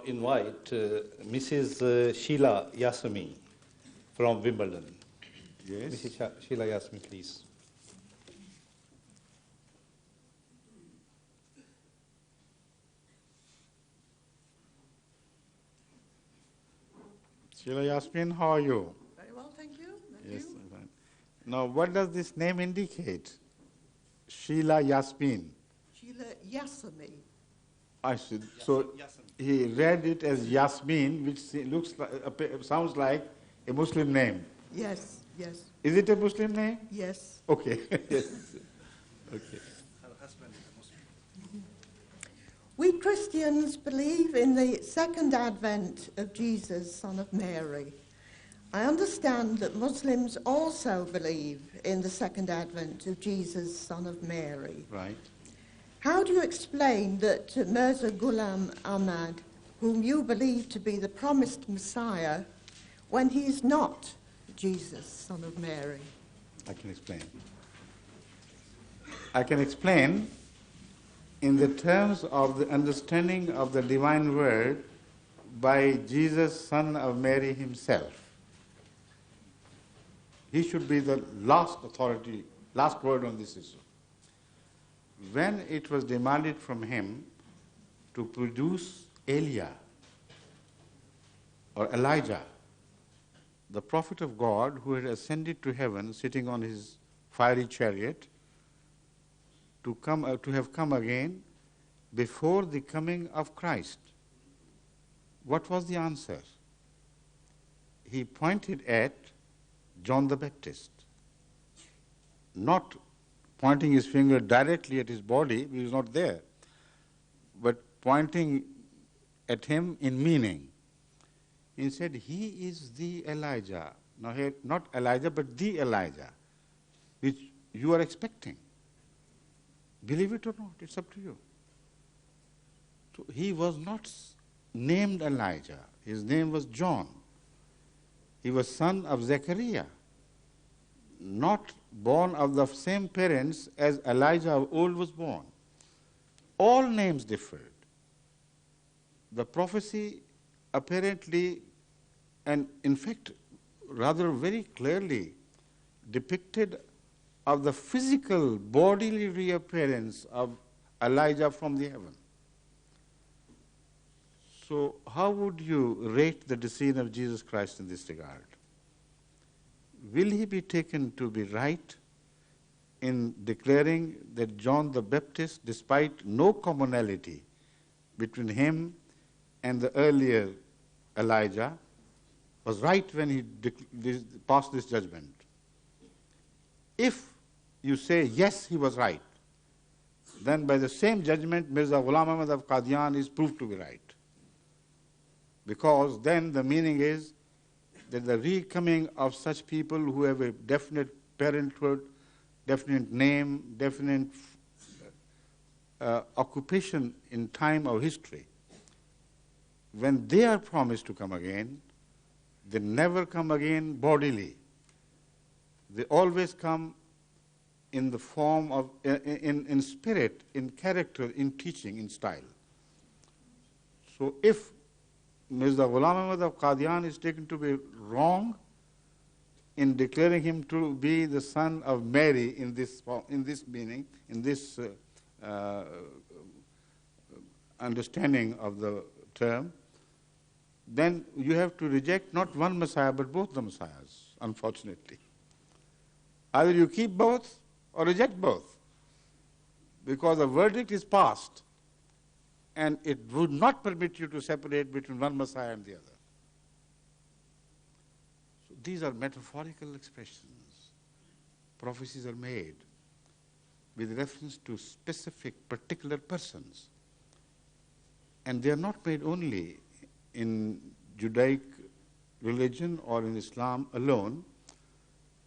now invite Mrs. Sheila Yasmin from Wimbledon. Yes. Mrs. Sheila Yasmin, please. Sheila Yasmin, how are you? Very well, thank you. Yes, fine. Now, what does this name indicate? Sheila Yasmin. Sheila Yasmin. I see. So he read it as Yasmin, which looks like, sounds like a Muslim name. Yes, yes. Is it a Muslim name? Yes. Okay. Yes. Okay. Her husband is a Muslim. We Christians believe in the second advent of Jesus, son of Mary. I understand that Muslims also believe in the second advent of Jesus, son of Mary. Right. How do you explain that Mirza Ghulam Ahmad, whom you believe to be the promised Messiah, when he is not Jesus, son of Mary? I can explain. I can explain in the terms of the understanding of the divine word by Jesus, son of Mary himself. He should be the last authority, last word on this issue. When it was demanded from him to produce Elijah or Elijah, the prophet of God who had ascended to heaven sitting on his fiery chariot, to have come again before the coming of Christ. What was the answer? He pointed at John the Baptist, not pointing his finger directly at his body, he was not there, but pointing at him in meaning. He said, he is the Elijah. Now here, not Elijah, but the Elijah, which you are expecting. Believe it or not, it's up to you. So he was not named Elijah. His name was John. He was son of Zechariah, not born of the same parents as Elijah of old was born. All names differed. The prophecy apparently, and in fact, rather very clearly depicted of the physical bodily reappearance of Elijah from the heaven. So how would you rate the decision of Jesus Christ in this regard? Will he be taken to be right in declaring that John the Baptist, despite no commonality between him and the earlier Elijah, was right when he passed this judgment? If you say, yes, he was right, then by the same judgment, Mirza Ghulam Ahmad of Qadian is proved to be right. Because then the meaning is that the recoming of such people who have a definite parenthood, definite name, definite occupation in time or history, when they are promised to come again, they never come again bodily. They always come in the form of, in spirit, in character, in teaching, in style. So if Mirza Ghulam Ahmad of Qadian is taken to be wrong in declaring him to be the son of Mary in this meaning, in this understanding of the term, then you have to reject not one Messiah but both the Messiahs, unfortunately. Either you keep both or reject both, because a verdict is passed and it would not permit you to separate between one Messiah and the other. So these are metaphorical expressions. Prophecies are made with reference to specific, particular persons. And they are not made only in Judaic religion or in Islam alone.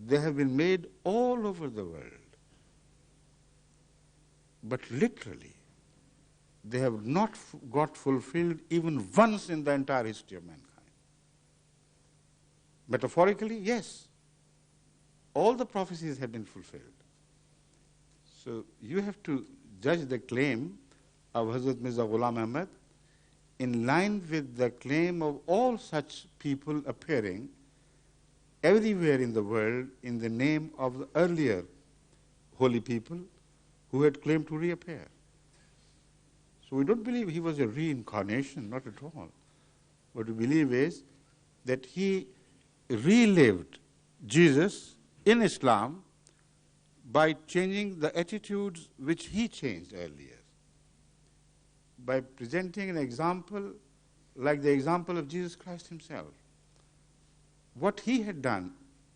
They have been made all over the world. But literally, they have not got fulfilled even once in the entire history of mankind. Metaphorically, yes. All the prophecies have been fulfilled. So you have to judge the claim of Hazrat Mirza Ghulam Ahmad in line with the claim of all such people appearing everywhere in the world in the name of the earlier holy people who had claimed to reappear. So we don't believe he was a reincarnation, not at all. What we believe is that he relived Jesus in Islam by changing the attitudes which he changed earlier, by presenting an example like the example of Jesus Christ himself. What he had done,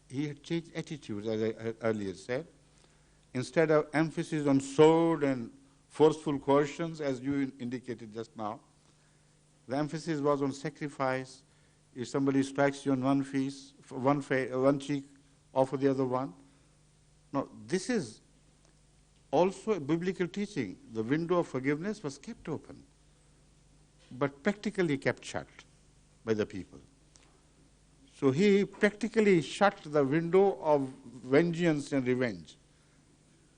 he had changed attitudes, as I earlier said. Instead of emphasis on sword and forceful coercions, as you indicated just now, the emphasis was on sacrifice. If somebody strikes you on one cheek, offer the other one. Now, this is also a biblical teaching. The window of forgiveness was kept open, but practically kept shut by the people. So he practically shut the window of vengeance and revenge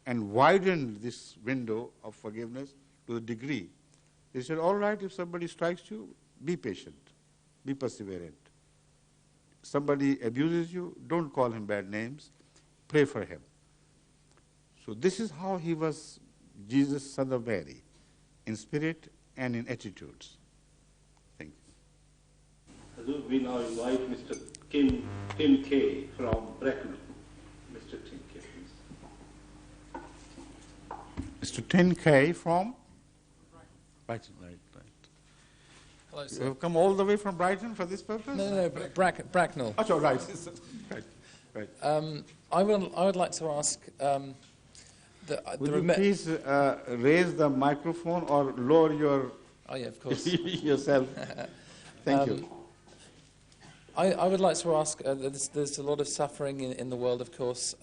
and widened this window of forgiveness to the degree. He said, all right, if somebody strikes you, be patient, be perseverant. Somebody abuses you, don't call him bad names, pray for him. So this is how he was Jesus, son of Mary, in spirit and in attitudes. Thank you. Hazur, we now invite Mr. Tim Kay from Bracknell. Mr. Tim Kay, please. Mr. Tim Kay from Brighton. Right. Hello, You sir. have come all the way from Brighton for this purpose? No, Bracknell. Oh, so right. Right. I would like to ask Would you please raise the microphone or lower your Oh yeah, of course. yourself? Thank you. I would like to ask, there's a lot of suffering in the world, of course.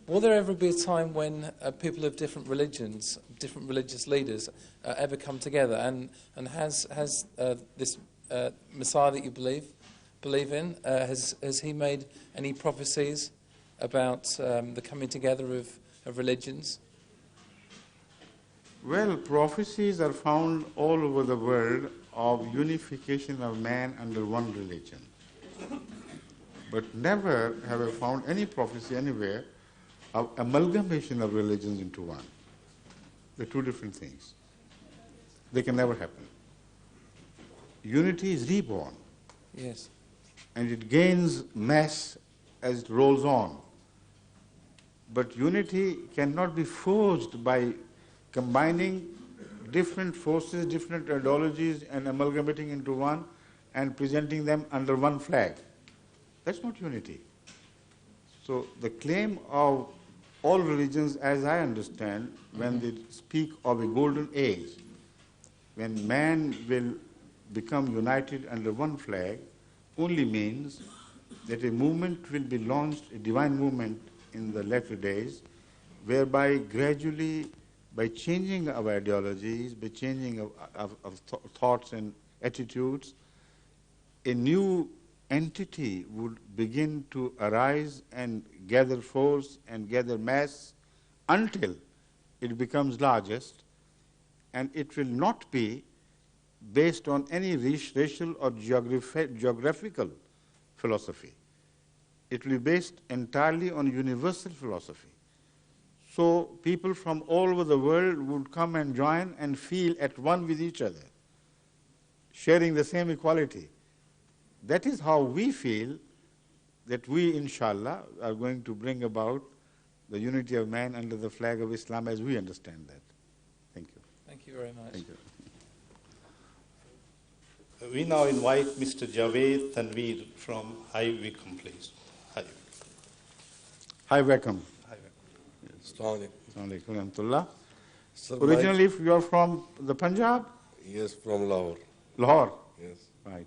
Will there ever be a time when people of different religions, different religious leaders, ever come together? And has this Messiah that you believe in, has he made any prophecies about the coming together of religions? Well, prophecies are found all over the world of unification of man under one religion. But never have I found any prophecy anywhere of amalgamation of religions into one. They're two different things. They can never happen. Unity is reborn. Yes. And it gains mass as it rolls on. But unity cannot be forged by combining different forces, different ideologies, and amalgamating into one and presenting them under one flag. That's not unity. So the claim of all religions, as I understand, when they speak of a golden age, when man will become united under one flag, only means that a movement will be launched, a divine movement in the latter days, whereby gradually, by changing our ideologies, by changing of thoughts and attitudes, a new entity would begin to arise and gather force and gather mass until it becomes largest, and it will not be based on any racial or geographical philosophy. It will be based entirely on universal philosophy. So people from all over the world would come and join and feel at one with each other, sharing the same equality. That is how we feel that we, inshallah, are going to bring about the unity of man under the flag of Islam as we understand that. Thank you. Thank you very much. Thank you. We now invite Mr. Javed Tanveer from High Wycombe, please. Hi, welcome. Assalamu Assalamu alaikum warahmatullah. Sir, Originally, if you are from the Punjab? yes, from Lahore. Lahore? Yes. Right.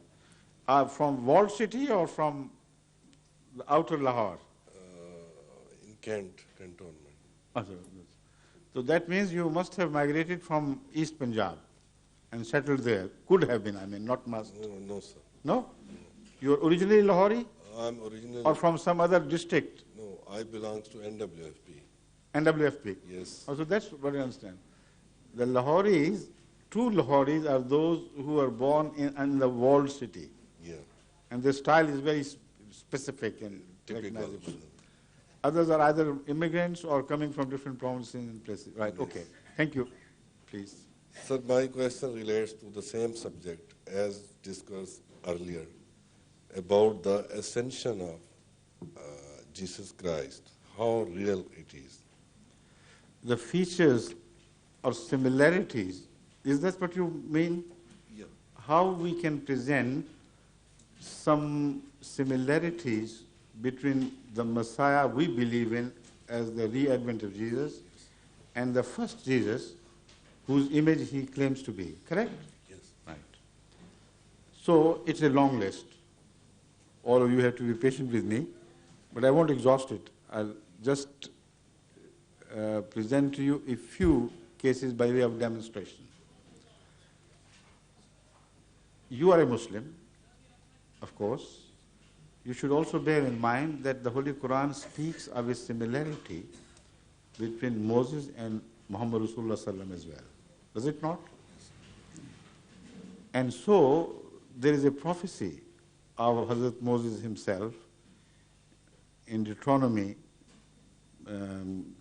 From walled city or from the outer Lahore? In Kent, cantonment. So that means you must have migrated from East Punjab and settled there. Could have been, I mean, not must. No, sir. No? You are originally Lahori I'm originally. or from some other district? No, I belong to NWFP. NWFP? Yes. So that's what I understand. The Lahoris true Lahoris are those who are born in the walled city. Yeah. And their style is very specific and Typical. recognizable. Others are either immigrants or coming from different provinces and places. Right, Yes. okay. Thank you. Please. Sir, my question relates to the same subject as discussed earlier about the ascension of Jesus Christ, how real it is. The features or similarities, is that what you mean? Yeah. How we can present some similarities between the Messiah we believe in as the re-advent of Jesus and the first Jesus whose image he claims to be, correct? Yes. Right. So it's a long list. All of you have to be patient with me, but I won't exhaust it. I'll just present to you a few cases by way of demonstration. You are a Muslim, of course. You should also bear in mind that the Holy Quran speaks of a similarity between Moses and Muhammad Rasulullah Sallam as well. Does it not? And so there is a prophecy of Hazrat Moses himself in Deuteronomy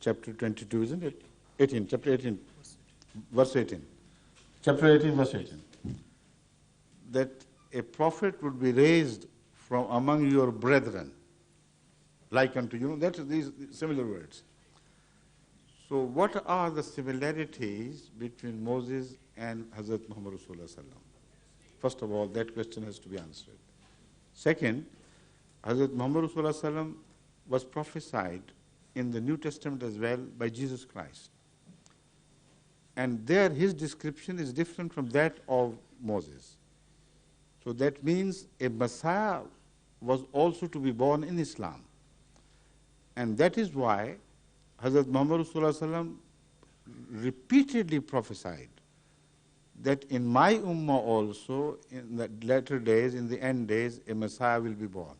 chapter 22, isn't it? 18, chapter 18, verse 18. Chapter 18, verse 18. That a prophet would be raised from among your brethren, like unto you. That's these similar words. So what are the similarities between Moses and Hazrat Muhammad Rasulullah Sallam? First of all, that question has to be answered. Second, Hazrat Muhammad Rasulullah Sallam was prophesied in the New Testament as well by Jesus Christ. And there his description is different from that of Moses. So that means a Messiah was also to be born in Islam. And that is why Hazrat Muhammad Rasulullah Sallam repeatedly prophesied that in my ummah also, in the latter days, in the end days, a Messiah will be born.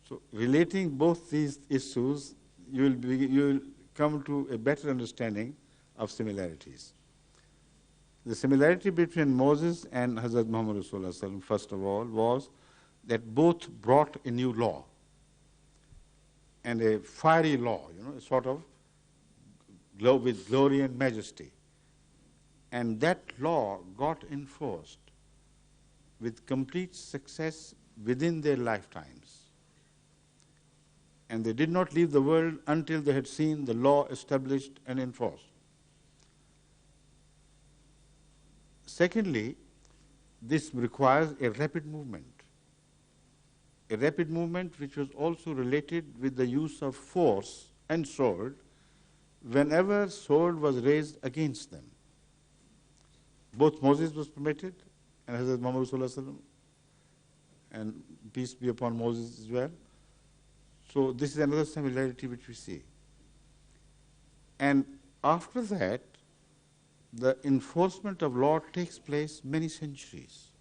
So relating both these issues, you will come to a better understanding of similarities. The similarity between Moses and Hazrat Muhammad Rasulullah Sallam, first of all, was that both brought a new law and a fiery law, a sort of with glory and majesty. And that law got enforced with complete success within their lifetimes. And they did not leave the world until they had seen the law established and enforced. Secondly, this requires a rapid movement which was also related with the use of force and sword whenever sword was raised against them. Both Moses was permitted and Hazrat Muhammad Rasulullah Sallam, and peace be upon Moses as well. So this is another similarity which we see. And after that, the enforcement of law takes place many centuries.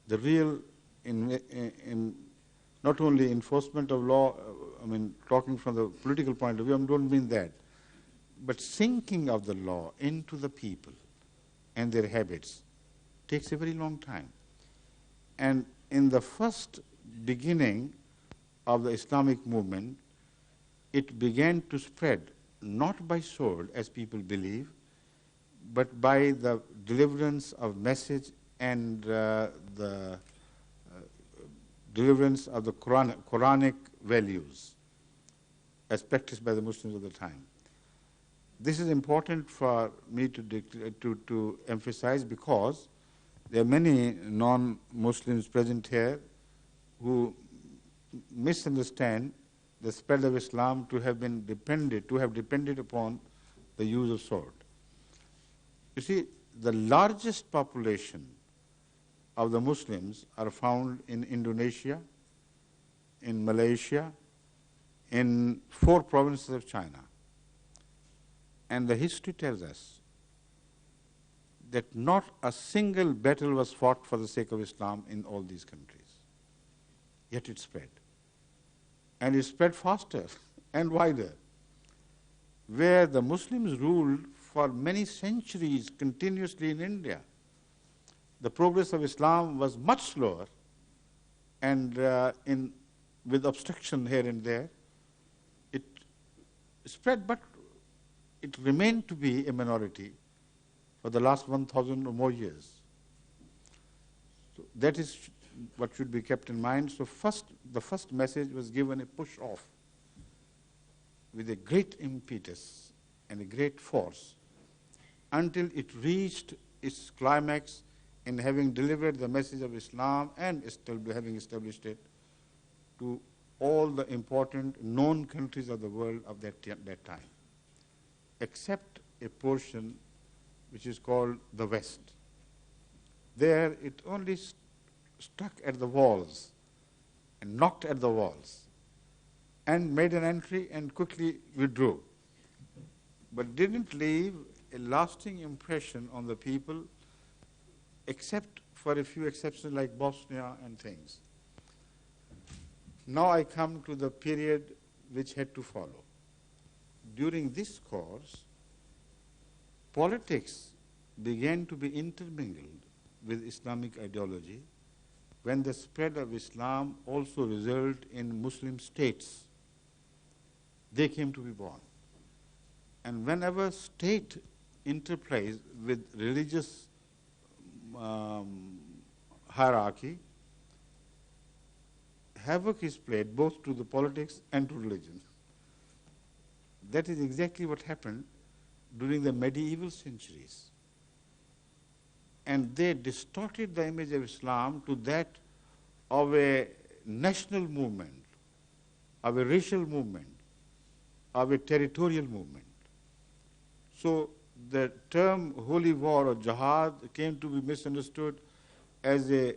The real, in not only enforcement of law, talking from the political point of view, I don't mean that, but sinking of the law into the people and their habits takes a very long time. And in the first beginning of the Islamic movement, it began to spread not by sword, as people believe, but by the deliverance of message and the deliverance of the Quranic values as practiced by the Muslims of the time. This is important for me to emphasize because there are many non-Muslims present here who misunderstand the spread of Islam to have depended upon the use of sword. You see, the largest population of the Muslims are found in Indonesia, in Malaysia, in 4 provinces of China. And the history tells us that not a single battle was fought for the sake of Islam in all these countries. Yet it spread. And it spread faster and wider. Where the Muslims ruled for many centuries continuously in India. The progress of Islam was much slower, and with obstruction here and there, it spread, but it remained to be a minority for the last 1,000 or more years. So that is what should be kept in mind. So the first message was given a push off with a great impetus and a great force until it reached its climax in having delivered the message of Islam and having established it to all the important known countries of the world of that time, except a portion which is called the West. There it only stuck at the walls and knocked at the walls and made an entry and quickly withdrew, but didn't leave a lasting impression on the people, except for a few exceptions like Bosnia and things. Now I come to the period which had to follow. During this course, politics began to be intermingled with Islamic ideology, when the spread of Islam also resulted in Muslim states. They came to be born. And whenever state interplays with religious hierarchy, havoc is played both to the politics and to religion. That is exactly what happened during the medieval centuries. And they distorted the image of Islam to that of a national movement, of a racial movement, of a territorial movement. So the term holy war or jihad came to be misunderstood as a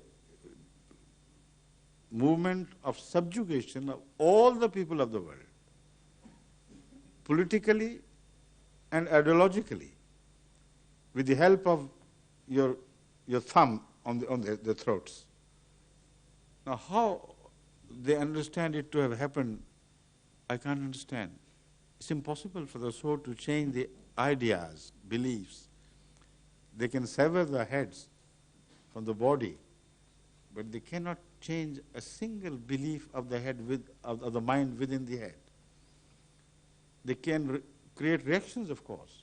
movement of subjugation of all the people of the world, politically and ideologically, with the help of your thumb on the throats. Now, how they understand it to have happened, I can't understand. It's impossible for the soul to change the ideas, beliefs. They can sever the heads from the body, but they cannot change a single belief of the head of the mind within the head. They can create reactions, of course.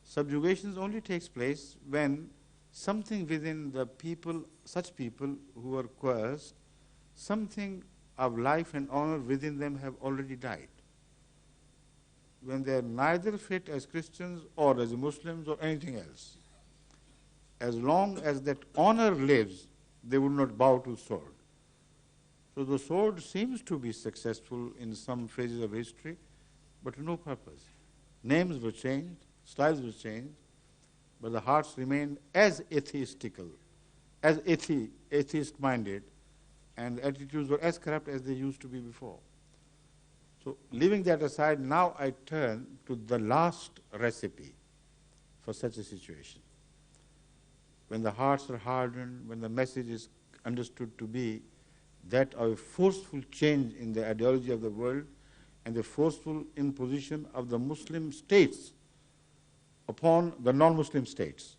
Subjugations only takes place when something within the people, such people who are coerced, something of life and honor within them have already died. When they are neither fit as Christians or as Muslims or anything else, as long as that honor lives, they will not bow to sword. So the sword seems to be successful in some phases of history, but to no purpose. Names were changed, styles were changed, but the hearts remained as atheistical, as atheist-minded, and attitudes were as corrupt as they used to be before. So leaving that aside, now I turn to the last recipe for such a situation. When the hearts are hardened, when the message is understood to be that of a forceful change in the ideology of the world and the forceful imposition of the Muslim states upon the non-Muslim states.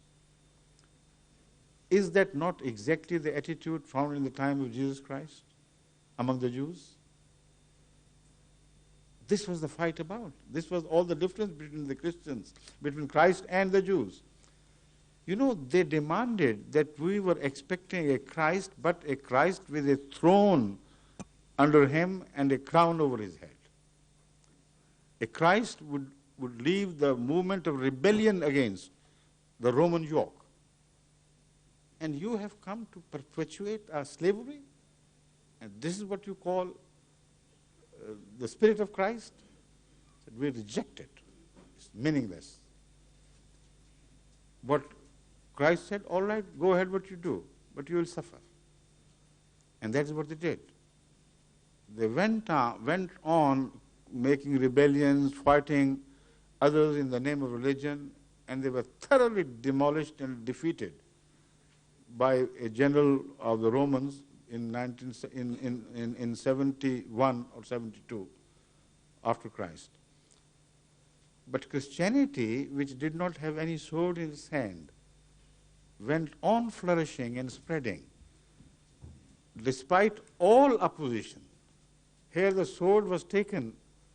Is that not exactly the attitude found in the time of Jesus Christ among the Jews? This was the fight about. This was all the difference between the Christians, between Christ and the Jews. You know, they demanded that we were expecting a Christ, but a Christ with a throne under him and a crown over his head. A Christ would leave the movement of rebellion against the Roman yoke. And you have come to perpetuate our slavery? And this is what you call the spirit of Christ? We reject it. It's meaningless. But Christ said, all right, go ahead what you do, but you will suffer. And that is what they did. They went on making rebellions, fighting others in the name of religion, and they were thoroughly demolished and defeated by a general of the Romans in 71 or 72 after Christ. But Christianity, which did not have any sword in its hand, went on flourishing and spreading, despite all opposition. Here the sword was taken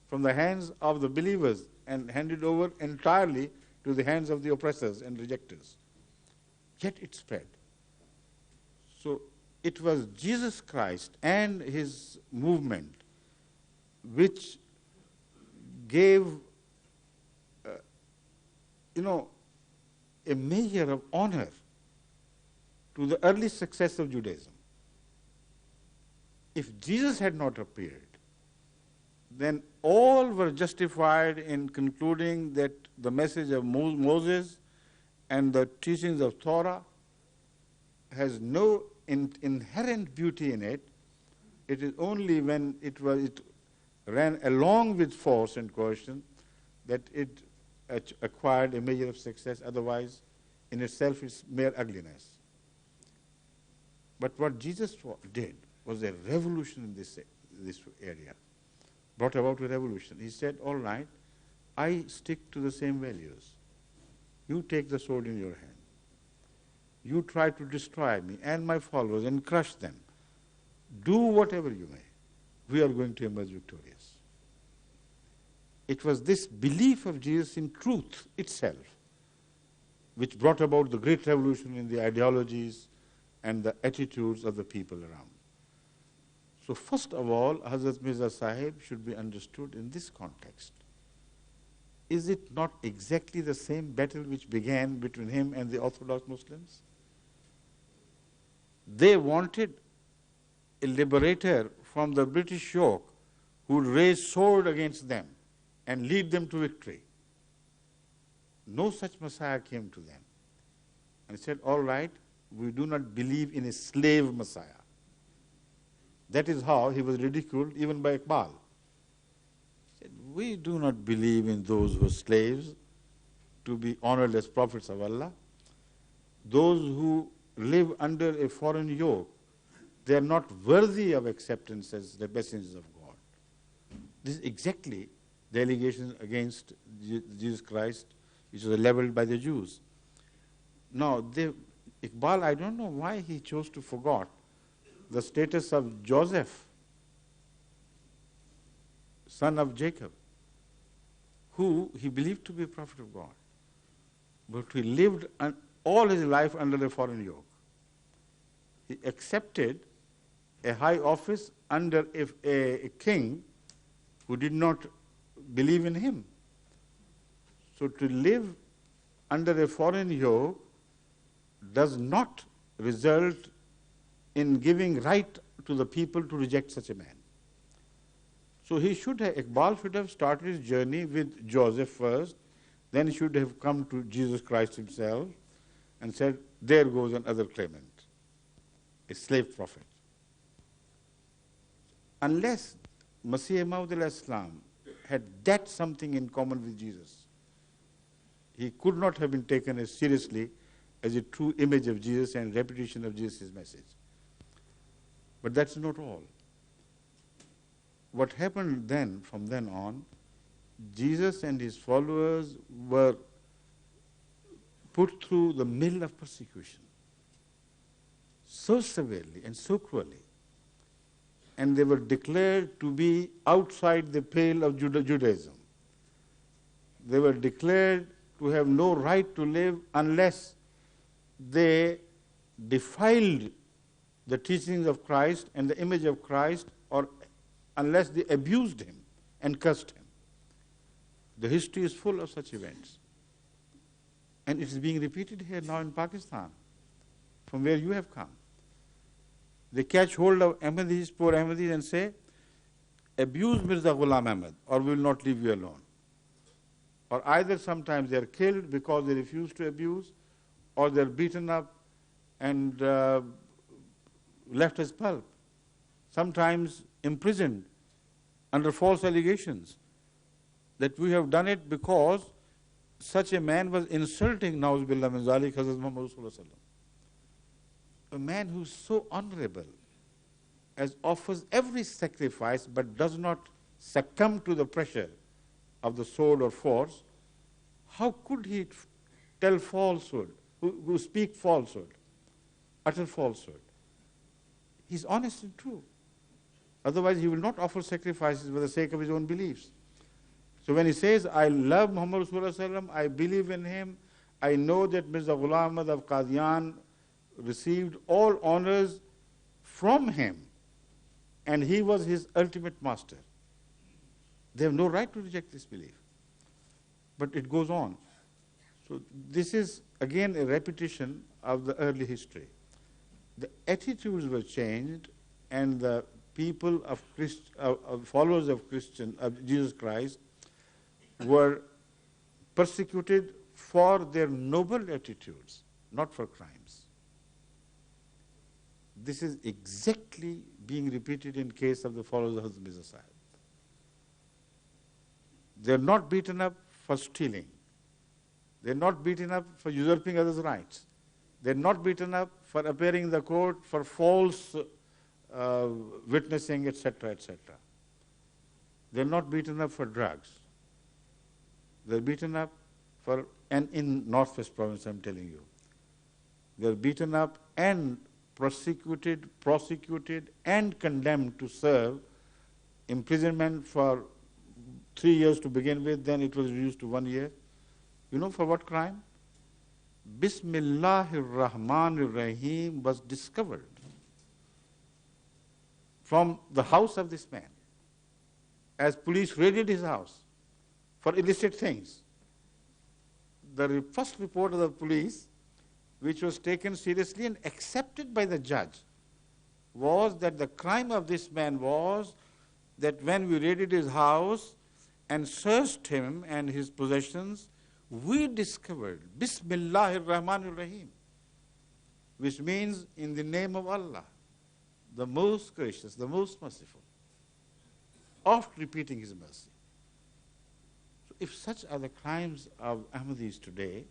from the hands of the believers and handed over entirely to the hands of the oppressors and rejectors. Yet it spread. So it was Jesus Christ and his movement which gave, a measure of honor to the early success of Judaism. If Jesus had not appeared, then all were justified in concluding that the message of Moses and the teachings of Torah has no inherent beauty in it. It is only when it ran along with force and coercion that it acquired a measure of success. Otherwise, in itself, it's mere ugliness. But what Jesus did was a revolution in this area, brought about a revolution. He said, all right, I stick to the same values. You take the sword in your hand. You try to destroy me and my followers and crush them. Do whatever you may. We are going to emerge victorious. It was this belief of Jesus in truth itself which brought about the great revolution in the ideologies and the attitudes of the people around. So first of all, Hazrat Mirza Sahib should be understood in this context. Is it not exactly the same battle which began between him and the Orthodox Muslims? They wanted a liberator from the British yoke who would raise sword against them and lead them to victory. No such Messiah came to them. And said, all right, we do not believe in a slave Messiah. That is how he was ridiculed even by Iqbal. He said, we do not believe in those who are slaves to be honored as prophets of Allah. Those who live under a foreign yoke, they are not worthy of acceptance as the messengers of God. This is exactly the allegations against Jesus Christ, which was leveled by the Jews. Now, Iqbal, I don't know why he chose to forget the status of Joseph, son of Jacob, who he believed to be a prophet of God, but he lived all his life under a foreign yoke. He accepted a high office under a king who did not believe in him. So to live under a foreign yoke does not result in giving right to the people to reject such a man. So Iqbal should have started his journey with Joseph first, then he should have come to Jesus Christ himself and said, there goes another claimant, a slave prophet. Unless Masih Maud al-Islam had that something in common with Jesus, he could not have been taken as seriously as a true image of Jesus and repetition of Jesus' message. But that's not all. What happened then, from then on, Jesus and his followers were put through the mill of persecution so severely and so cruelly, and they were declared to be outside the pale of Judaism. They were declared to have no right to live unless they defiled the teachings of Christ and the image of Christ, or unless they abused him and cursed him. The history is full of such events. And it is being repeated here now in Pakistan, from where you have come. They catch hold of Ahmadis, poor Ahmadis, and say, abuse Mirza Ghulam Ahmad or we will not leave you alone. Or either sometimes they are killed because they refuse to abuse, or they are beaten up and left as pulp. Sometimes imprisoned under false allegations that we have done it because such a man was insulting Na'uz Billah min Zalik Hazrat Muhammad Sallallahu Alaihi Wasallam. A man who is so honorable, as offers every sacrifice but does not succumb to the pressure of the sword or force, how could he tell falsehood, who speak falsehood, utter falsehood? He's honest and true. Otherwise, he will not offer sacrifices for the sake of his own beliefs. So when he says, I love Muhammad Rasulullah, I believe in him, I know that Mirza Ghulam Ahmad of Qadian received all honors from him, and he was his ultimate master. They have no right to reject this belief. But it goes on. So this is, again, a repetition of the early history. The attitudes were changed, and the people of followers of Jesus Christ were persecuted for their noble attitudes, not for crimes. This is exactly being repeated in case of the followers of Hazrat Mirza Sahib. They're not beaten up for stealing. They're not beaten up for usurping others' rights. They're not beaten up for appearing in the court for false witnessing, etc., etc. They're not beaten up for drugs. They're beaten up for, and in Northwest Province, I'm telling you, they're beaten up and prosecuted, and condemned to serve imprisonment for 3 years to begin with, then it was reduced to 1 year. You know for what crime? Bismillahir Rahmanir Rahim was discovered from the house of this man as police raided his house for illicit things. The first report of the police, which was taken seriously and accepted by the judge, was that the crime of this man was that when we raided his house and searched him and his possessions, we discovered Bismillahir Rahmanir Rahim, which means in the name of Allah, the most gracious, the most merciful, oft repeating his mercy. So if such are the crimes of Ahmadis today,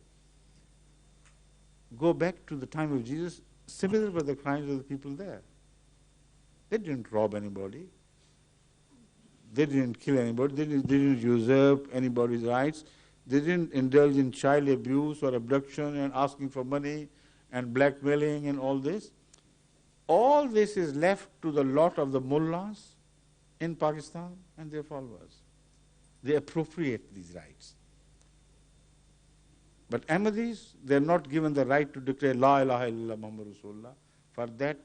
go back to the time of Jesus, similar were the crimes of the people there. They didn't rob anybody. They didn't kill anybody. They didn't usurp anybody's rights. They didn't indulge in child abuse or abduction and asking for money and blackmailing and all this. All this is left to the lot of the mullahs in Pakistan and their followers. They appropriate these rights. But Ahmadis, they are not given the right to declare La ilaha illallah Muhammad Rasulullah. For that,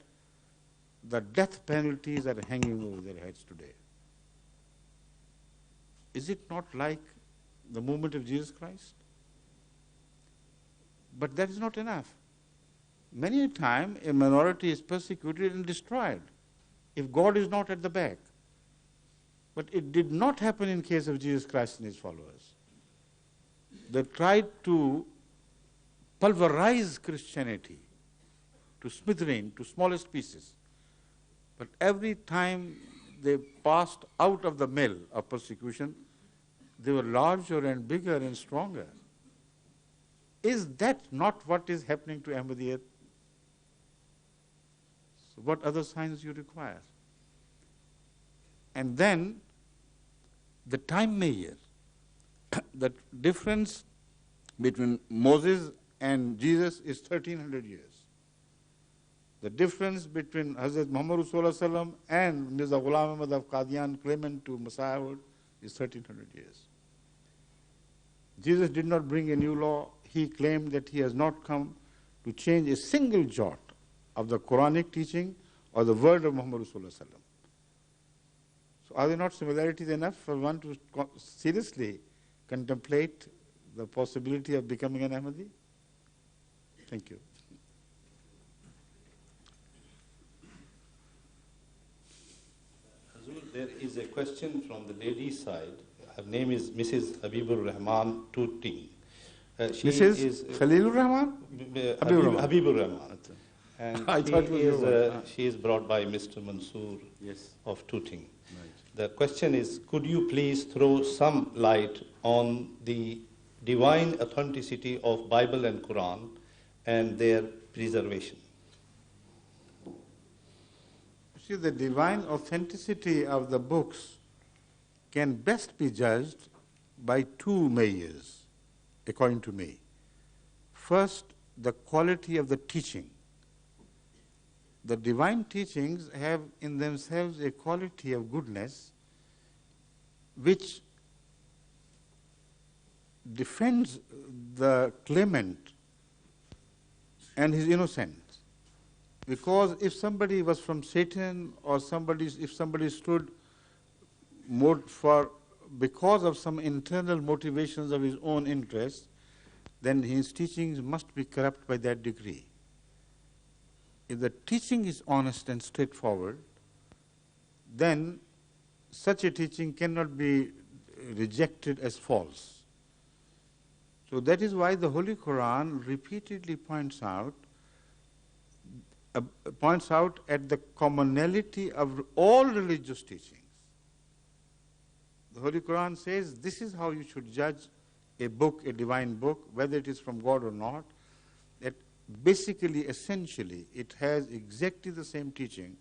the death penalties are hanging over their heads today. Is it not like the movement of Jesus Christ? But that is not enough. Many a time, a minority is persecuted and destroyed if God is not at the back. But it did not happen in case of Jesus Christ and his followers. They tried to pulverize Christianity to smithereen, to smallest pieces. But every time they passed out of the mill of persecution, they were larger and bigger and stronger. Is that not what is happening to Ahmadiyyat? So what other signs you require? And then the time measure, the difference between Moses and Jesus is 1300 years. The difference between Hazrat Muhammad Rasulullah and Mirza Ghulam Ahmad of Qadian claimant to Messiahhood is 1300 years. Jesus did not bring a new law. He claimed that he has not come to change a single jot of the Quranic teaching or the word of Muhammad Rasulullah. So are there not similarities enough for one to seriously contemplate the possibility of becoming an Ahmadi? Thank you. Hazur, there is a question from the lady's side. Her name is Mrs. Habibur Rahman Tooting. Mrs. Khalilur Rahman? Habibur Rahman. And I thought it was she is brought by Mr. Mansoor Yes. of Tooting. Right. The question is, could you please throw some light on the divine authenticity of Bible and Quran and their preservation? See, the divine authenticity of the books can best be judged by two measures, according to me. First, the quality of the teaching. The divine teachings have in themselves a quality of goodness which defends the claimant and his innocence. Because if somebody was from Satan, or if somebody stood because of some internal motivations of his own interest, then his teachings must be corrupt by that degree. If the teaching is honest and straightforward, then such a teaching cannot be rejected as false. So that is why the Holy Quran repeatedly points out at the commonality of all religious teachings. The Holy Quran says this is how you should judge a book, a divine book, whether it is from God or not, that basically, essentially, it has exactly the same teaching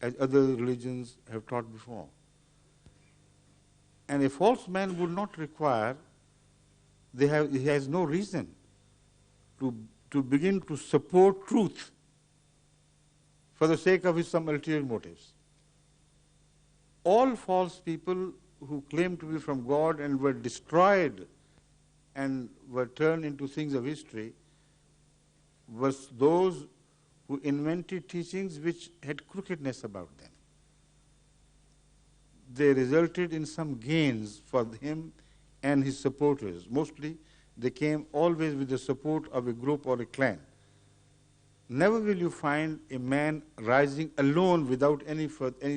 as other religions have taught before. And a false man would not require, he has no reason to begin to support truth for the sake of some ulterior motives. All false people who claim to be from God and were destroyed and were turned into things of history was those who invented teachings which had crookedness about them. They resulted in some gains for him and his supporters. Mostly, they came always with the support of a group or a clan. Never will you find a man rising alone without any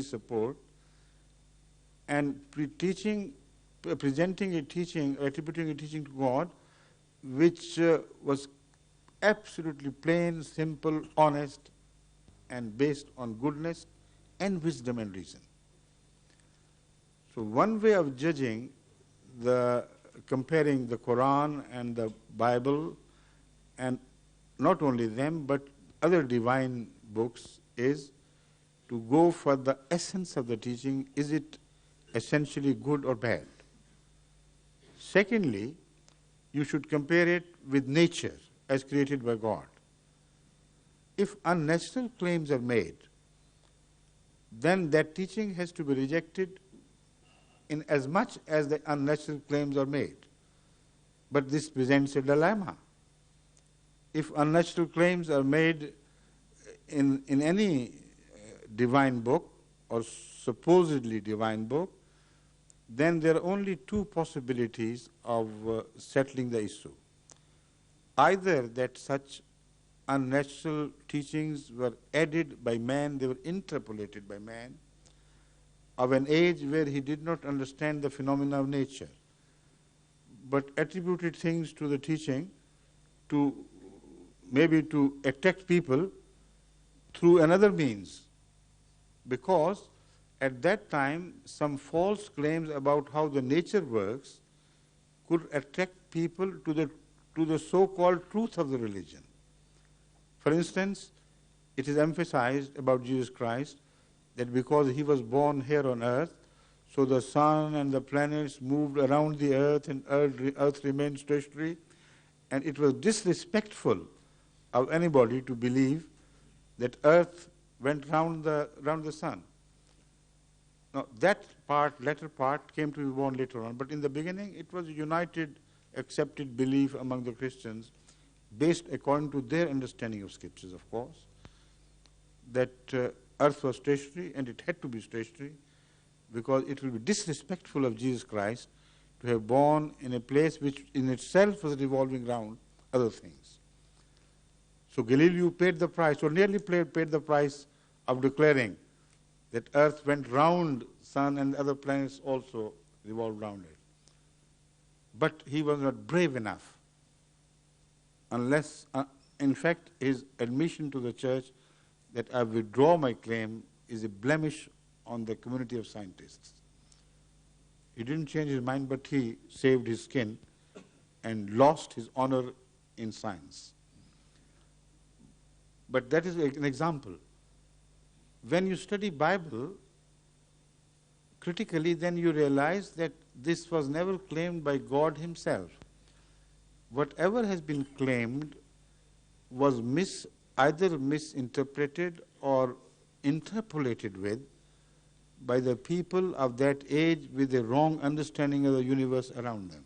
support and presenting a teaching, attributing a teaching to God, which was absolutely plain, simple, honest, and based on goodness and wisdom and reason. So one way of judging, comparing the Quran and the Bible, and not only them, but other divine books, is to go for the essence of the teaching. Is it essentially good or bad? Secondly, you should compare it with nature as created by God. If unnatural claims are made, then that teaching has to be rejected in as much as the unnatural claims are made. But this presents a dilemma. If unnatural claims are made in any divine book or supposedly divine book, then there are only two possibilities of settling the issue. Either that such unnatural teachings were added by man, they were interpolated by man, of an age where he did not understand the phenomena of nature, but attributed things to the teaching maybe to attract people through another means, because at that time some false claims about how the nature works could attract people to the so-called truth of the religion. For instance, it is emphasized about Jesus Christ that because he was born here on earth, so the sun and the planets moved around the earth and earth remained stationary, and it was disrespectful of anybody to believe that earth went round the sun. Now that latter part came to be born later on, but in the beginning it was a united, accepted belief among the Christians, based according to their understanding of scriptures, of course, that earth was stationary, and it had to be stationary because it will be disrespectful of Jesus Christ to have born in a place which in itself was revolving around other things. So Galileo paid the price, or nearly paid the price of declaring that earth went round sun and other planets also revolved around it. But he was not brave enough, unless, in fact, his admission to the church that I withdraw my claim is a blemish on the community of scientists. He didn't change his mind, but he saved his skin and lost his honor in science. But that is an example. When you study Bible critically, then you realize that this was never claimed by God himself. whatever has been claimed was either misinterpreted or interpolated with by the people of that age with a wrong understanding of the universe around them.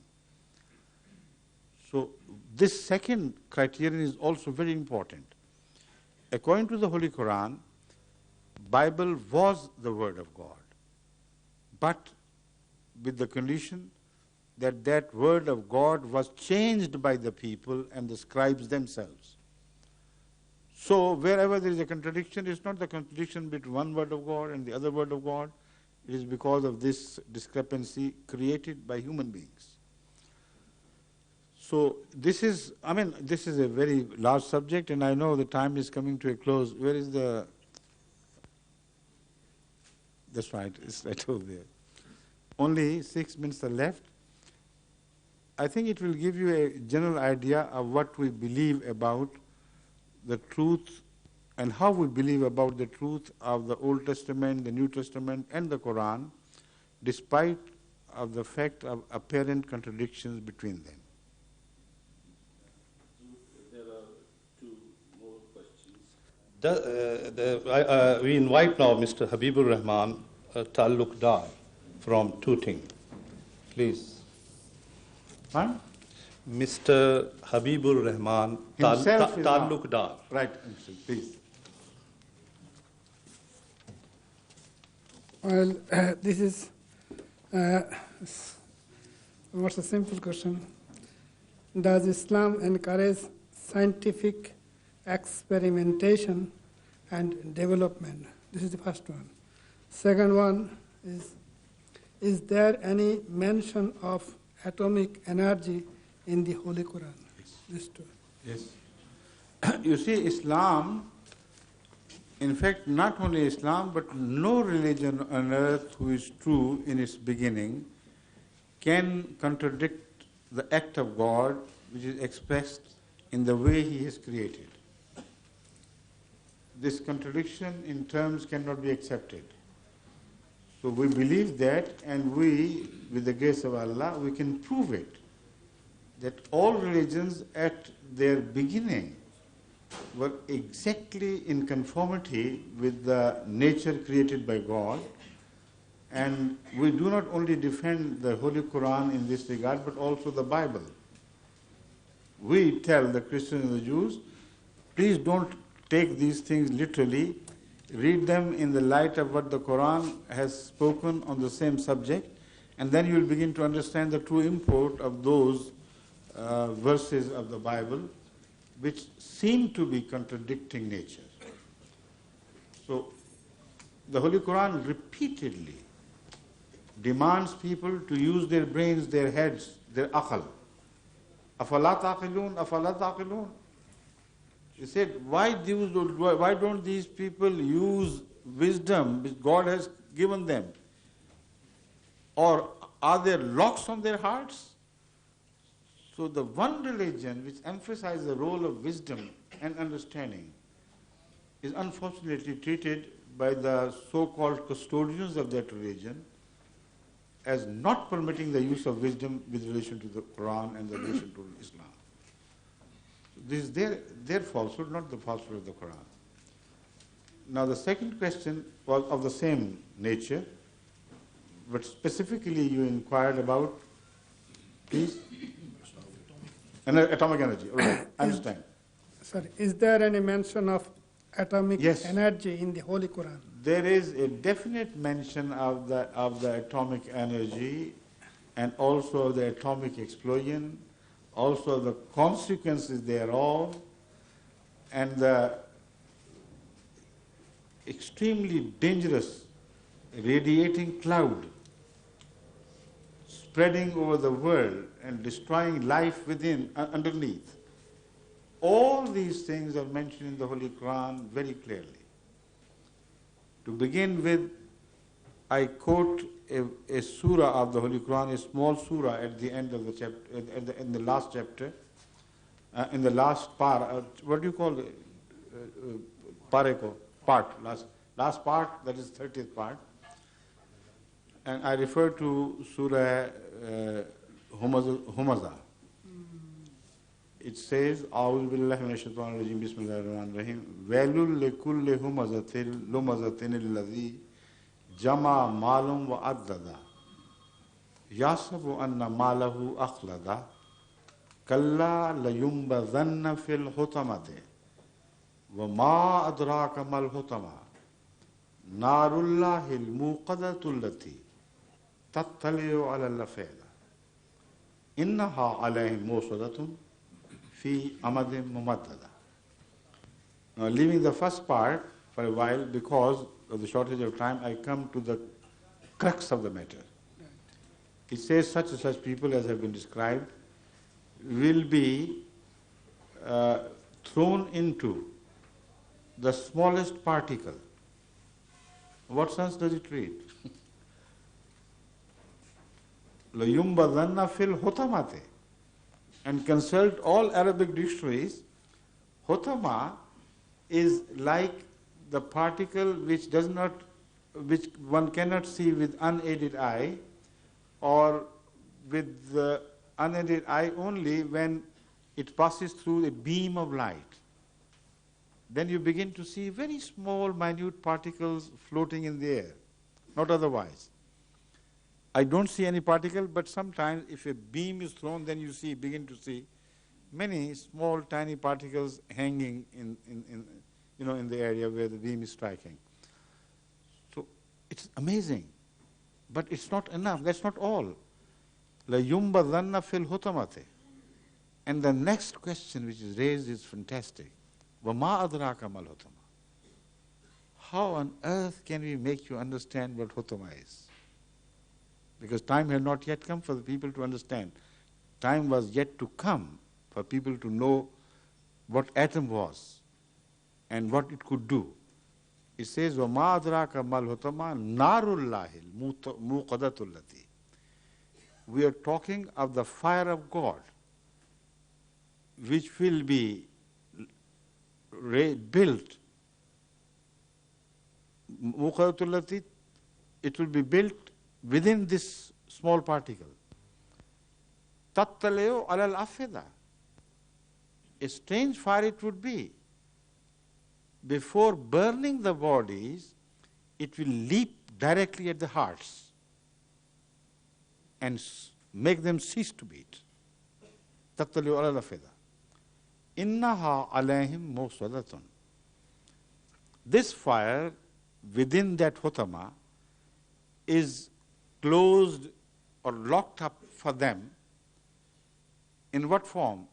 So this second criterion is also very important. According to the Holy Quran, Bible was the word of God, but with the condition that that word of God was changed by the people and the scribes themselves. So wherever there is a contradiction, it's not the contradiction between one word of God and the other word of God. It is because of this discrepancy created by human beings. So this is a very large subject, and I know the time is coming to a close. Where is the... That's right, it's right over there. Only 6 minutes are left. I think it will give you a general idea of what we believe about the truth and how we believe about the truth of the Old Testament, the New Testament, and the Quran, despite of the fact of apparent contradictions between them. There are two more questions. We invite now Mr. Habibur Rahman Talukdar from Tooting. Please. Huh? Mr. Habibur Rahman Talukdar. Right, please. Well, this is what's a simple question. Does Islam encourage scientific experimentation and development? This is the first one. Second one is there any mention of atomic energy in the Holy Quran? Yes. These two. Yes. You see, Islam, in fact, not only Islam, but no religion on earth who is true in its beginning can contradict the act of God which is expressed in the way He has created. This contradiction in terms cannot be accepted. So we believe that, and we, with the grace of Allah, we can prove it, that all religions at their beginning were exactly in conformity with the nature created by God. And we do not only defend the Holy Quran in this regard, but also the Bible. We tell the Christians and the Jews, please don't take these things literally. Read them in the light of what the Quran has spoken on the same subject, and then you will begin to understand the true import of those verses of the Bible which seem to be contradicting nature. So the Holy Quran repeatedly demands people to use their brains, their heads, their aql. أَفَلَا تَعْقِلُونَ أَفَلَا تَعْقِلُونَ. He said, why don't these people use wisdom which God has given them? Or are there locks on their hearts? So the one religion which emphasizes the role of wisdom and understanding is unfortunately treated by the so-called custodians of that religion as not permitting the use of wisdom with relation to the Quran and the relation to Islam. So this is their falsehood, not the falsehood of the Quran. Now the second question was of the same nature, but specifically you inquired about, please? Atomic energy. All right, I understand. Sorry, is there any mention of atomic Yes. energy in the Holy Quran? There is a definite mention of the atomic energy, and also of the atomic explosion, also the consequences thereof, and the extremely dangerous radiating cloud spreading over the world and destroying life underneath. All these things are mentioned in the Holy Quran very clearly. To begin with, I quote a surah of the Holy Quran, a small surah at the end of the chapter, in the last chapter, in the last part. What do you call it? Part. Last part, that is 30th part. And I refer to Surah Humazah. it says, A'udhu billahi minash shaitanir rajim, bismillahir rahmanir rahim, Wailul likulli lumazatin alladhi jama malum wa addada, yasabu anna malahu akhlada, kalla layumbadhanna fil hutamati, wa ma adraka mal hutama, narullahil muqadatul lati, tattaliu ala al-afida, innaha alayhim musadatun, fi amadim mumaddada. Now, leaving the first part for a while because of the shortage of time, I come to the crux of the matter. It says such and such people as have been described will be thrown into the smallest particle. What sense does it read? لَيُنْبَذَنَّ فِي الْحُطَمَةِ. And consult all Arabic dictionaries. Hutama is like the particle which one cannot see with unaided eye, or with the unaided eye only when it passes through a beam of light. Then you begin to see very small, minute particles floating in the air, not otherwise. I don't see any particle, but sometimes if a beam is thrown, then you begin to see many small, tiny particles hanging in the area where the beam is striking. So it's amazing, but it's not enough. That's not all. لَيُنْبَذَنَّ فِي الْحُطَمَةِ. And the next question which is raised is fantastic. وَمَا أَدْرَاكَ مَا الْحُطَمَةِ. How on earth can we make you understand what hutama is? Because time had not yet come for the people to understand. Time was yet to come for people to know what atom was and what it could do. It says, وَمَا أَدْرَاكَ مَا الْحُطَمَةِ نَارُ اللَّهِ الْمُوقَدَةُ الَّتِي. We are talking of the fire of God, which will be built. مُوقَدَةُ الَّتِي, it will be built within this small particle. Tattaleo alal afida. A strange fire it would be. Before burning the bodies, it will leap directly at the hearts and make them cease to beat. Tattaleo alal afida. Innaha alayhim musadatun. This fire within that hutama is closed or locked up for them. In what form?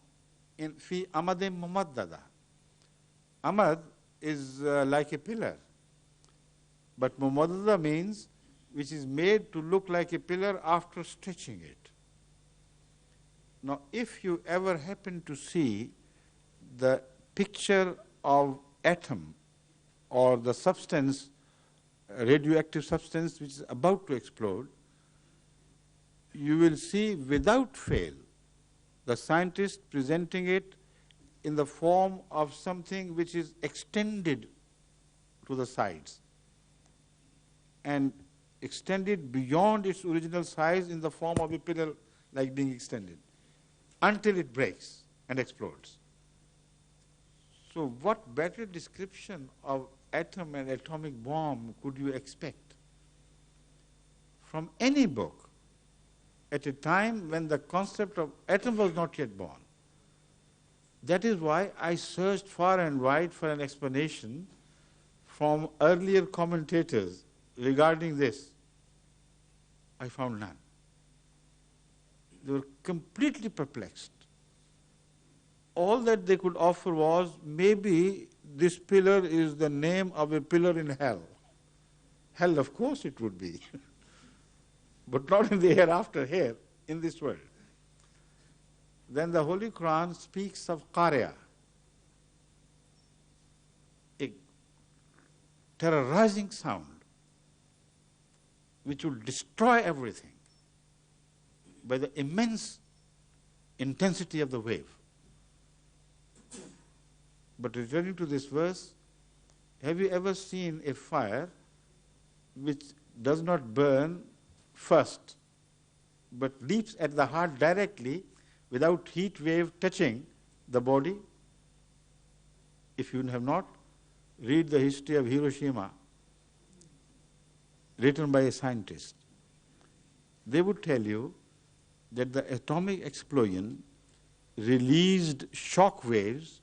In fi amadim mumaddada. Amad is like a pillar, but mumaddada means which is made to look like a pillar after stretching it. Now, if you ever happen to see the picture of atom or the substance, radioactive substance which is about to explode, you will see without fail the scientist presenting it in the form of something which is extended to the sides and extended beyond its original size in the form of a pillar like being extended until it breaks and explodes. So what better description of atom and atomic bomb could you expect from any book at a time when the concept of atom was not yet born? That is why I searched far and wide for an explanation from earlier commentators regarding this. I found none. They were completely perplexed. All that they could offer was maybe this pillar is the name of a pillar in hell. Hell, of course it would be. But not in the hereafter, here, in this world. Then the Holy Quran speaks of Qariya, a terrorizing sound which will destroy everything by the immense intensity of the wave. But returning to this verse, have you ever seen a fire which does not burn first, but leaps at the heart directly without heat wave touching the body. If you have not, read the history of Hiroshima, written by a scientist. They would tell you that the atomic explosion released shock waves,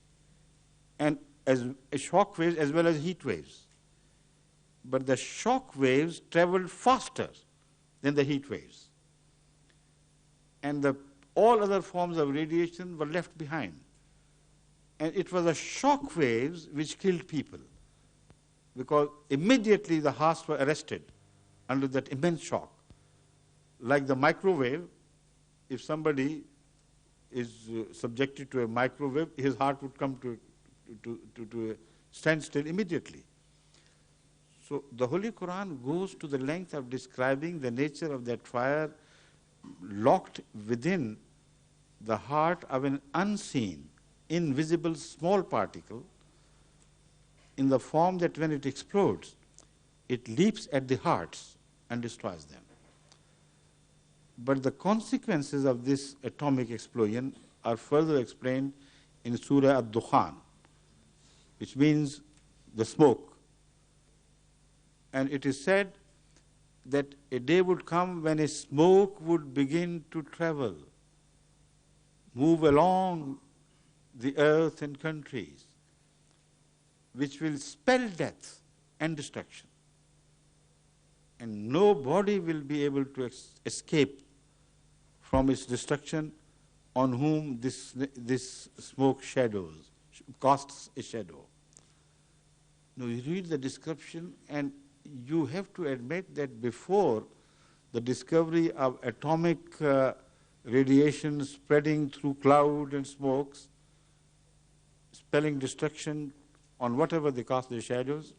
and as shock waves as well as heat waves. But the shock waves traveled faster than the heat waves. And all other forms of radiation were left behind. And it was the shock waves which killed people, because immediately the hearts were arrested under that immense shock. Like the microwave, if somebody is subjected to a microwave, his heart would come to a standstill immediately. So the Holy Quran goes to the length of describing the nature of that fire locked within the heart of an unseen, invisible small particle, in the form that when it explodes, it leaps at the hearts and destroys them. But the consequences of this atomic explosion are further explained in Surah Ad-Dukhan, which means the smoke. And it is said that a day would come when a smoke would begin to travel, move along the earth and countries, which will spell death and destruction. And nobody will be able to escape from its destruction on whom this smoke casts a shadow. Now you read the description, and you have to admit that before the discovery of atomic radiation spreading through cloud and smokes, spelling destruction on whatever they cast their shadows,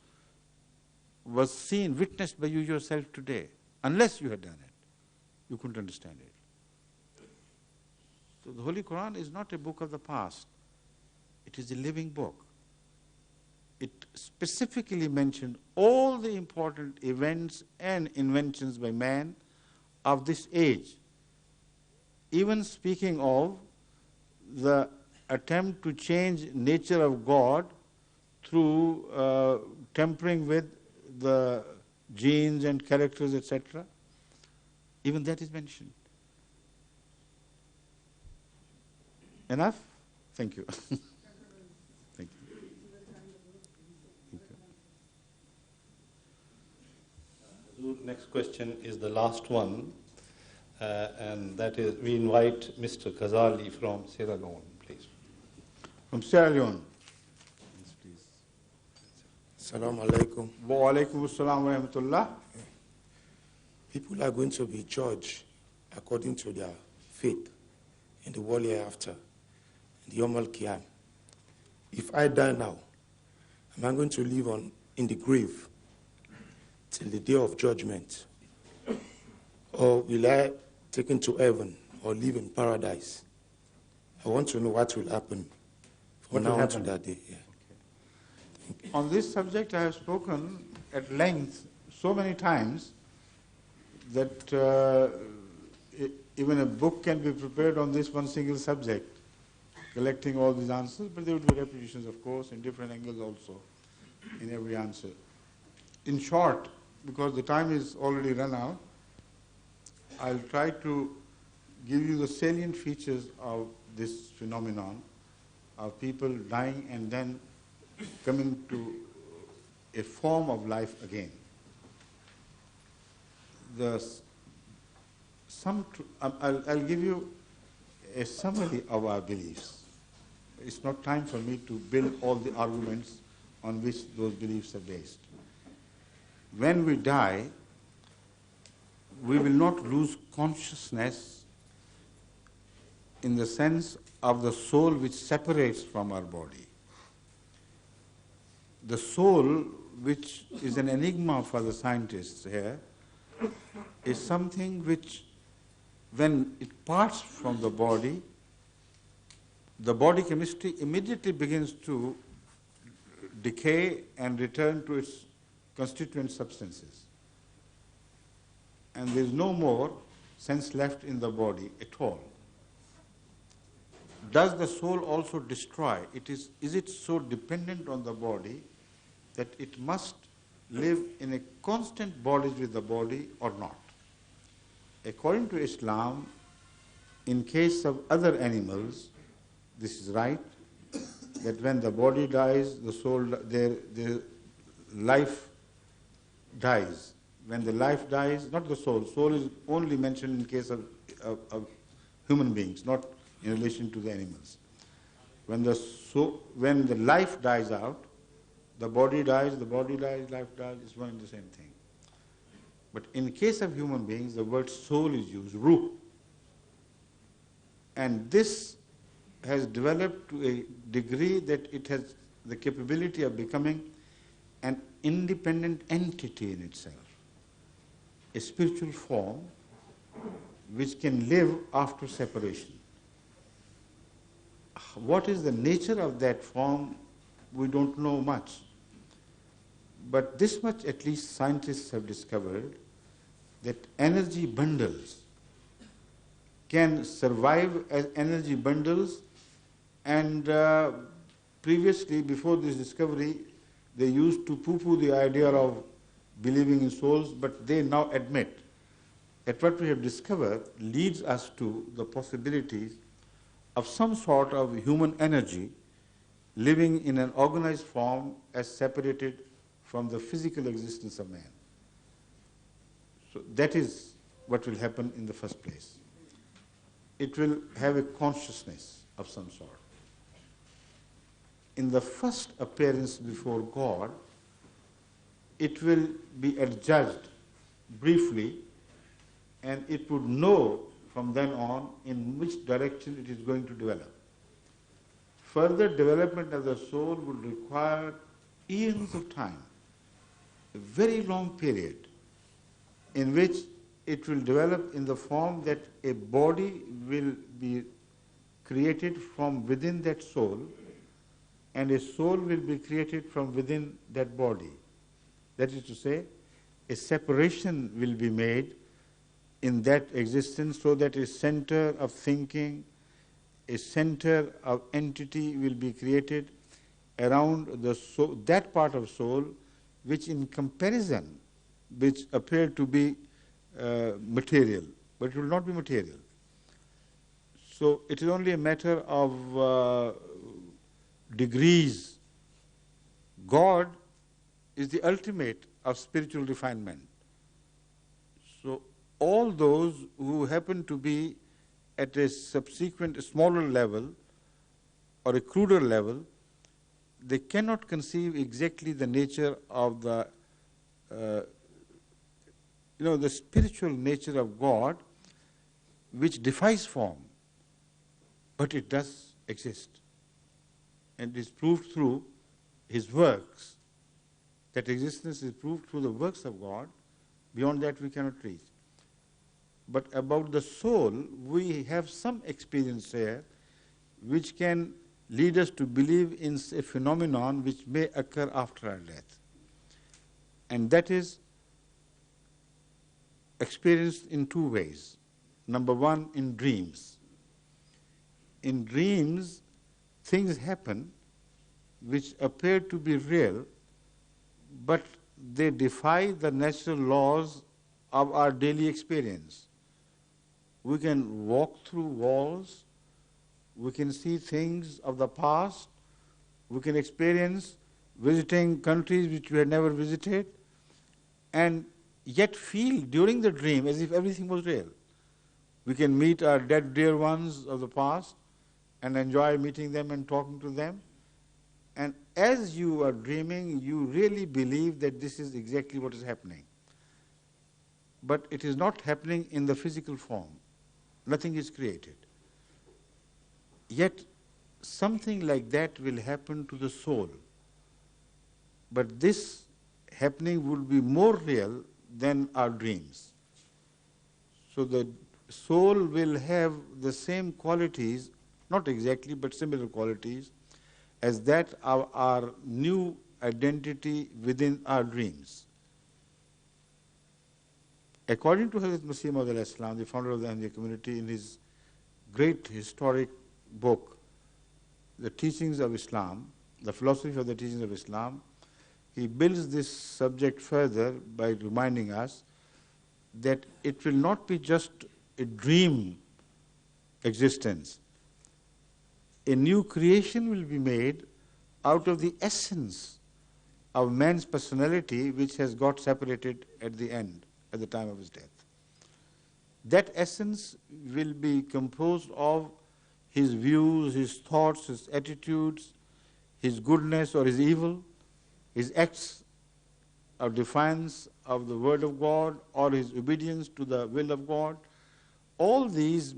was seen, witnessed by you yourself today. Unless you had done it, you couldn't understand it. So the Holy Quran is not a book of the past. It is a living book. It specifically mentioned all the important events and inventions by man of this age. Even speaking of the attempt to change nature of God through tampering with the genes and characters, etc. Even that is mentioned. Enough? Thank you. Thank you. Next question is the last one, and that is, we invite Mr. Ghazali from Sierra Leone, please. From Sierra Leone. Yes, please. Assalamu alaikum. Wa alaikum assalam wa rahmatullah. People are going to be judged according to their faith in the world hereafter, in the Yom Al-Qiyam. If I die now, am I going to live in the grave till the day of judgment? Or will I taken to heaven or live in paradise? I want to know what will happen from now on to that day. Yeah. Okay. On this subject, I have spoken at length so many times that even a book can be prepared on this one single subject, collecting all these answers, but there would be repetitions, of course, in different angles also, in every answer. In short, because the time is already run out, I'll try to give you the salient features of this phenomenon of people dying and then coming to a form of life again. I'll give you a summary of our beliefs. It's not time for me to build all the arguments on which those beliefs are based. When we die, we will not lose consciousness in the sense of the soul which separates from our body. The soul, which is an enigma for the scientists here, is something which, when it parts from the body chemistry immediately begins to decay and return to its constituent substances. And there is no more sense left in the body at all. does the soul also destroy? Is it so dependent on the body that it must live in a constant bondage with the body or not? According to Islam, in case of other animals, this is right, that when the body dies, the soul, their life dies. When the life dies, not the soul is only mentioned in case of human beings, not in relation to the animals. When the life dies out, the body dies, life dies, it's one and the same thing. But in case of human beings, the word soul is used, ruh. And this has developed to a degree that it has the capability of becoming an independent entity in itself, a spiritual form which can live after separation. What is the nature of that form, we don't know much. But this much at least scientists have discovered, that energy bundles can survive as energy bundles, and previously, before this discovery, they used to poo-poo the idea of believing in souls, but they now admit that what we have discovered leads us to the possibilities of some sort of human energy living in an organized form as separated from the physical existence of man. So that is what will happen in the first place. It will have a consciousness of some sort. In the first appearance before God, it will be adjudged briefly, and it would know from then on in which direction it is going to develop. Further development of the soul would require eons of time, a very long period, in which it will develop in the form that a body will be created from within that soul, and a soul will be created from within that body. That is to say, a separation will be made in that existence, so that a center of thinking, a center of entity will be created around the soul, that part of soul which in comparison, which appear to be material, but it will not be material. So it is only a matter of degrees. God is the ultimate of spiritual refinement. So all those who happen to be at a subsequent smaller level or a cruder level, they cannot conceive exactly the nature of the the spiritual nature of God, which defies form, but it does exist. And it is proved through His works. That existence is proved through the works of God. Beyond that we cannot reach. But about the soul, we have some experience here which can lead us to believe in a phenomenon which may occur after our death. And that is experienced in two ways. Number one, in dreams. In dreams, things happen which appear to be real, but they defy the natural laws of our daily experience. We can walk through walls, we can see things of the past, we can experience visiting countries which we had never visited, and yet feel during the dream as if everything was real. We can meet our dead dear ones of the past and enjoy meeting them and talking to them. And as you are dreaming, you really believe that this is exactly what is happening. But it is not happening in the physical form. Nothing is created. Yet something like that will happen to the soul. But this happening will be more real than our dreams. So the soul will have the same qualities, not exactly, but similar qualities, as that of our new identity within our dreams. According to Hazrat Mirza Tahir Ahmad, the founder of the Ahmadiyya community, in his great historic book, the teachings of Islam, the philosophy of the teachings of Islam, he builds this subject further by reminding us that it will not be just a dream existence. A new creation will be made out of the essence of man's personality, which has got separated at the end, at the time of his death. That essence will be composed of his views, his thoughts, his attitudes, his goodness or his evil, his acts of defiance of the word of God or his obedience to the will of God. All these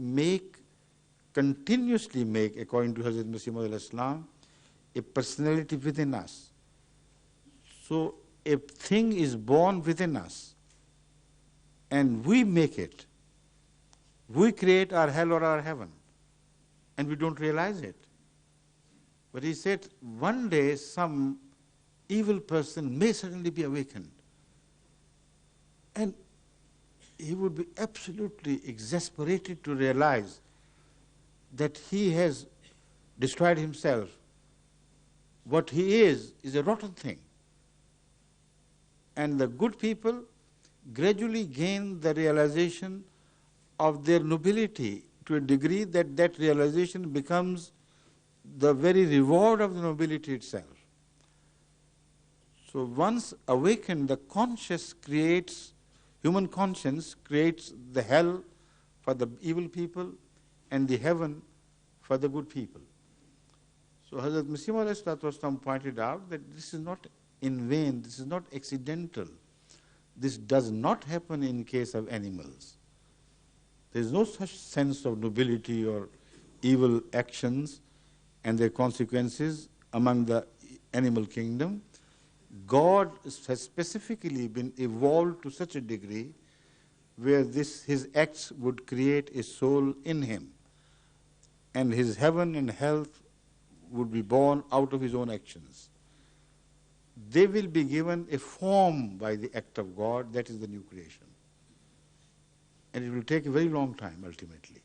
continuously make, according to Hazrat Mirza Tahir Ahmad, a personality within us. So a thing is born within us and we make it. We create our hell or our heaven and we don't realize it. But he said one day some evil person may suddenly be awakened and he would be absolutely exasperated to realize that he has destroyed himself. What he is a rotten thing. And the good people gradually gain the realization of their nobility to a degree that that realization becomes the very reward of the nobility itself. So once awakened, the human conscience creates the hell for the evil people and the heaven for the good people. So Hazrat Mirza Tahir pointed out that this is not in vain, this is not accidental. This does not happen in case of animals. There is no such sense of nobility or evil actions and their consequences among the animal kingdom. God has specifically been evolved to such a degree where his acts would create a soul in him, and his heaven and hell would be born out of his own actions. They will be given a form by the act of God, that is the new creation. And it will take a very long time ultimately.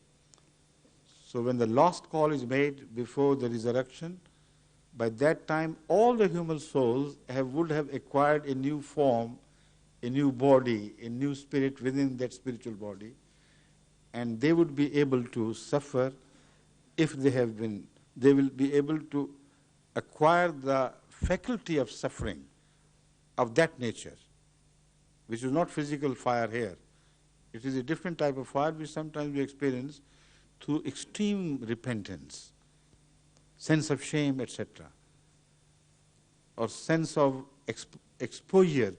So when the last call is made before the resurrection, by that time all the human souls would have acquired a new form, a new body, a new spirit within that spiritual body, and they would be able to suffer if they will be able to acquire the faculty of suffering of that nature, which is not physical fire here. It is a different type of fire which sometimes we experience through extreme repentance, sense of shame, etc., or sense of exposure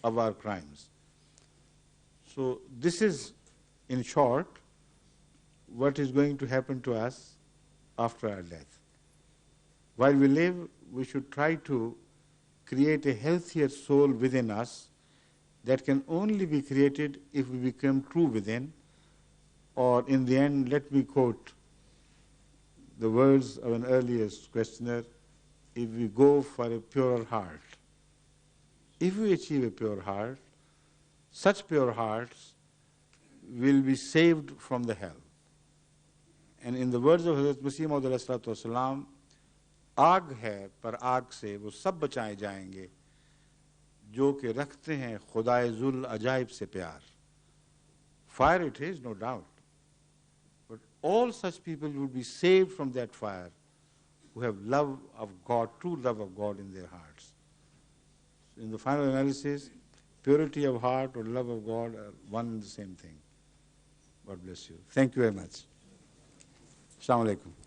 of our crimes. So this is, in short, what is going to happen to us after our death. While we live, we should try to create a healthier soul within us that can only be created if we become true within, or in the end, let me quote the words of an earlier questioner, if we go for a purer heart. If we achieve a pure heart, such pure hearts will be saved from the hell. And in the words of Hazrat Masih Maud alayhi आग है पर आग से वो सब बचाए जाएंगे जो कि रखते हैं खुदाए जुल अजाइब से प्यार. Fire it is, no doubt. But all such people will be saved from that fire who have love of God, true love of God in their hearts. In the final analysis, purity of heart or love of God are one and the same thing. God bless you. Thank you very much. Assalamu alaikum.